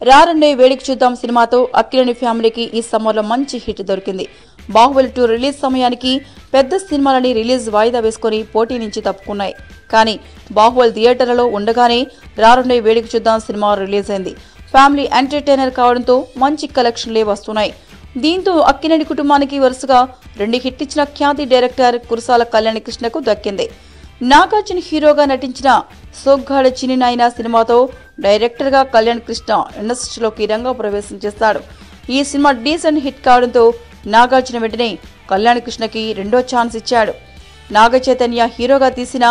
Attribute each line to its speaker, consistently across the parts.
Speaker 1: రారండే వేడికి చూద్దాం సినిమాతో అక్కినేని ఫ్యామిలీకి ఈ సమ్మర్లో మంచి హిట్ దొరికింది. బాహుబలి 2 రిలీజ్ సమయానికి పెద్ద సినిమాలని రిలీజ్ వాయిదా వేసుకుని పోటీ నుంచి తప్పుకున్నాయి. కానీ బాహుబలి థియేటర్లలో ఉండగానే రారండే వేడికి చూద్దాం సినిమా రిలీజ్ అయింది. ఫ్యామిలీ ఎంటర్టైనర్ కావడంతో మంచి కలెక్షన్లే వస్తున్నాయి. దీంతో అక్కినేని కుటుంబానికి వరుసగా 2 హిట్ ఇచ్చిన ఖ్యాతి డైరెక్టర్ కురసాల కళ్యాణకృష్ణకు దక్కింది. నాగార్జున హీరోగా నటించిన సోగ్గాడ చిన్ని నాయన సినిమాతో డైరెక్టర్ గా కళ్యాణకృష్ణ ఇండస్ట్రీలోకి రంగ ప్రవేశం చేశాడు. ఈ సినిమా డీసెంట్ హిట్ కావడంతో నాగార్జున వెంటనే కళ్యాణకృష్ణకి రెండో ఛాన్స్ ఇచ్చాడు. నాగ చైతన్య హీరోగా తీసిన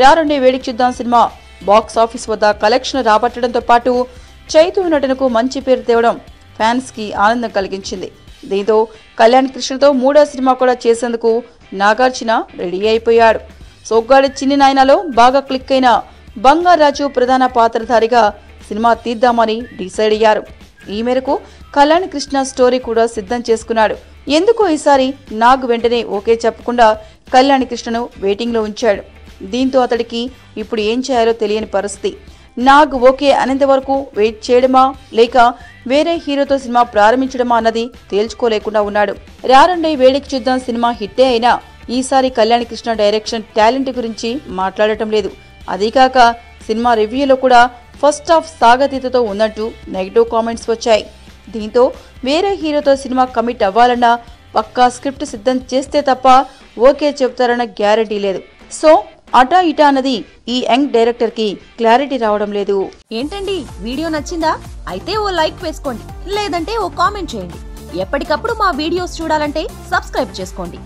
Speaker 1: రారండే వేడికి చూద్దాం సినిమా బాక్స్ ఆఫీస్ వద్ద కలెక్షన్ రాబట్టడంతో పాటు చైతు నటనకు మంచి పేరు తేవడం ఫ్యాన్స్ కి ఆనందం కలిగించింది. దీంతో కళ్యాణకృష్ణతో మూడో సినిమా కూడా చేసేందుకు నాగార్జున రెడీ అయిపోయాడు. సోగ్గాడి చిన్ని నాయనలో బాగా క్లిక్ అయిన బంగారాజు ప్రధాన పాత్రధారిగా సినిమా తీద్దామని డిసైడ్ అయ్యారు. ఈ మేరకు కళ్యాణకృష్ణ స్టోరీ కూడా సిద్ధం చేసుకున్నాడు. ఎందుకో ఈసారి నాగ్ వెంటనే ఓకే చెప్పకుండా కళ్యాణకృష్ణను వెయిటింగ్ లో ఉంచాడు. దీంతో అతడికి ఇప్పుడు ఏం చేయాలో తెలియని పరిస్థితి. నాగ్ ఓకే అనేంత వరకు వెయిట్ చేయడమా లేక వేరే హీరోతో సినిమా ప్రారంభించడమా అన్నది తేల్చుకోలేకుండా ఉన్నాడు. రారండే వేడికి చూద్దాం సినిమా హిట్టే అయినా ఈసారి కళ్యాణకృష్ణ డైరెక్షన్ టాలెంట్ గురించి మాట్లాడటం లేదు. అదీకాక సినిమా రివ్యూలో కూడా ఫస్ట్ హాఫ్ సాగతీతతో ఉన్నట్టు నెగిటివ్ కామెంట్స్ వచ్చాయి. దీంతో వేరే హీరోతో సినిమా కమిట్ అవ్వాలన్నా పక్కా స్క్రిప్ట్ సిద్ధం చేస్తే తప్ప ఓకే చెప్తారన్న గ్యారెంటీ లేదు. సో అటా ఇటా అన్నది ఈ యంగ్ డైరెక్టర్ కి క్లారిటీ రావడం లేదు.
Speaker 2: ఏంటండి వీడియో నచ్చిందా? అయితే ఓ లైక్ వేసుకోండి, లేదంటే ఓ కామెంట్ చేయండి. ఎప్పటికప్పుడు మా వీడియోస్ చూడాలంటే సబ్స్క్రైబ్ చేసుకోండి.